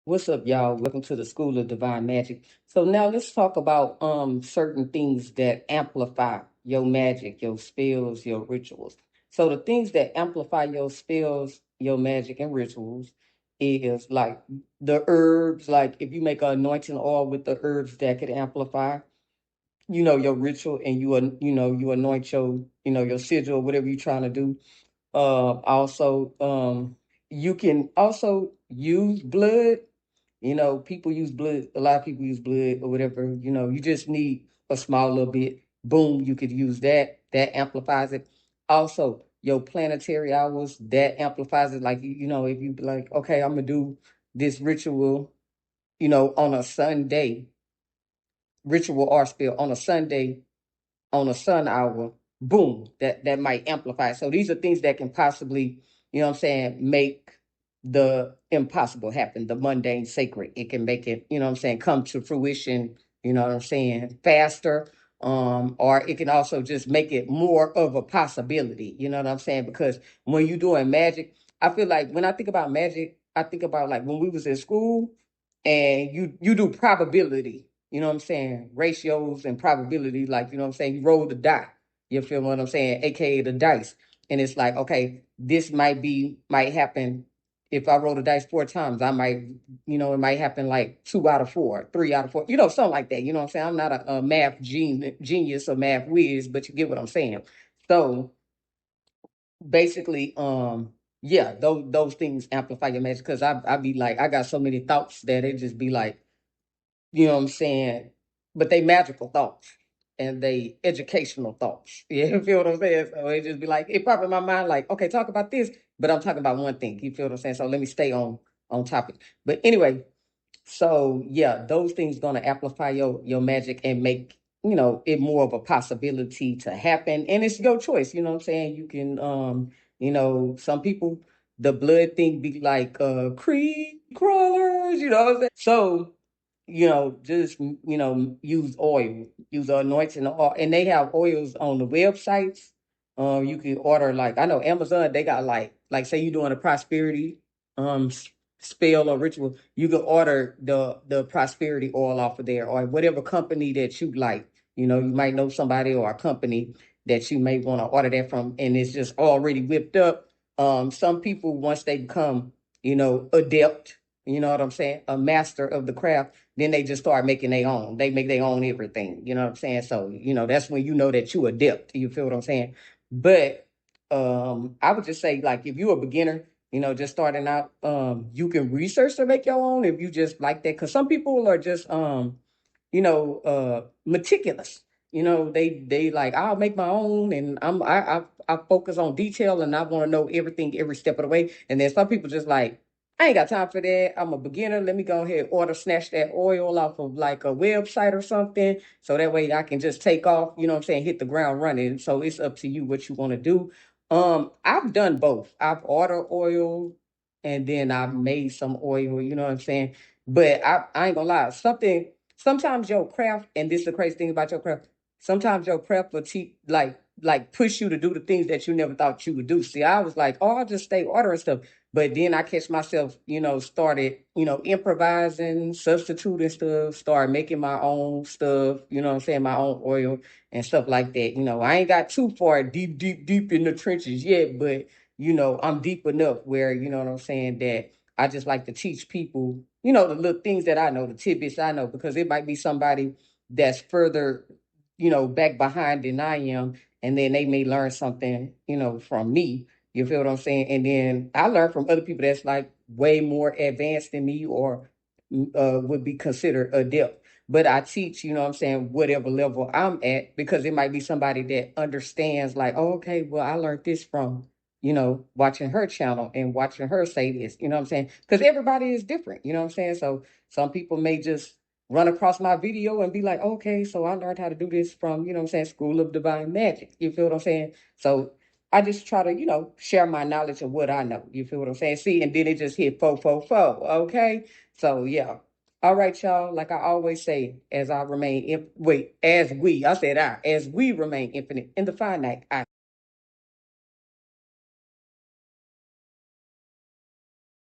What's up, y'all? Welcome to the School of Divine Magic. So now let's talk about certain things that amplify your magic, your spells, your rituals. So the things that amplify your spells, your magic and rituals is like the herbs, like if you make an anointing oil with the herbs that could amplify, your ritual and you anoint your sigil, whatever you're trying to do. Also, you can also use blood. People use blood. A lot of people use blood or whatever. You just need a small little bit. Boom, you could use that. That amplifies it. Also, your planetary hours, that amplifies it. Like, if you be like, okay, I'm gonna do this ritual, on a Sunday, ritual or spell on a Sunday, on a sun hour, boom, that might amplify. So these are things that can possibly, make the impossible happen, the mundane sacred. It can make it, come to fruition, faster. Or it can also just make it more of a possibility, you know what I'm saying? Because when you're doing magic, I feel like when I think about magic, I think about like when we was in school and you do probability, ratios and probability, like, you roll the die. You feel what I'm saying? AKA the dice. And it's like, okay, this might happen. If I roll the dice 4 times, I might, it might happen like 2 out of 4, 3 out of 4, something like that. You know what I'm saying? I'm not a math genius or math whiz, but you get what I'm saying. So basically, yeah, those things amplify your magic, because I be like, I got so many thoughts that it just be like, you know what I'm saying? But they magical thoughts and they educational thoughts. You feel what I'm saying? So it just be like, it pop in my mind like, okay, talk about this, but I'm talking about one thing. You feel what I'm saying? So let me stay on topic. But anyway, so yeah, those things gonna amplify your magic and make, it more of a possibility to happen. And it's your choice, you know what I'm saying? You can some people, the blood thing be like creep crawlers, you know what I'm saying? So just use oil, use anointing oil, and they have oils on the websites. You can order, like, I know Amazon, they got like say you're doing a prosperity spell or ritual, you can order the prosperity oil off of there, or whatever company that you like. You might know somebody or a company that you may want to order that from, and it's just already whipped up. Some people, once they become, adept, you know what I'm saying, a master of the craft, then they just start making their own. They make their own everything. You know what I'm saying? So, that's when you know that you adept. You feel what I'm saying? But I would just say, like, if you're a beginner, just starting out, you can research to make your own if you just like that. Because some people are just meticulous. They like, I'll make my own, and I focus on detail, and I want to know everything every step of the way. And then some people just like, I ain't got time for that. I'm a beginner. Let me go ahead snatch that oil off of like a website or something, so that way I can just take off. You know what I'm saying? Hit the ground running. So it's up to you what you want to do. I've done both. I've ordered oil, and then I've made some oil. You know what I'm saying? But I ain't gonna lie. Sometimes your craft, and this is the crazy thing about your craft, sometimes your craft will like push you to do the things that you never thought you would do. See, I was like, oh, I'll just stay ordering stuff. But then I catch myself, started, improvising, substituting stuff, start making my own stuff, you know what I'm saying, my own oil and stuff like that. I ain't got too far deep in the trenches yet, but I'm deep enough where, you know what I'm saying, that I just like to teach people, the little things that I know, the tidbits I know, because it might be somebody that's further, back behind than I am. And then they may learn something, from me. You feel what I'm saying? And then I learn from other people that's like way more advanced than me, or would be considered adept. But I teach, you know what I'm saying, whatever level I'm at, because it might be somebody that understands, like, oh, okay, well, I learned this from, watching her channel and watching her say this, you know what I'm saying? Because everybody is different, you know what I'm saying? So some people may just run across my video and be like, okay, so I learned how to do this from, what I'm saying, School of Divine Magic. You feel what I'm saying? So I just try to, share my knowledge of what I know. You feel what I'm saying? See, and then it just hit 444. Okay. So yeah. All right, y'all. Like I always say, as I remain, as we remain infinite in the finite, I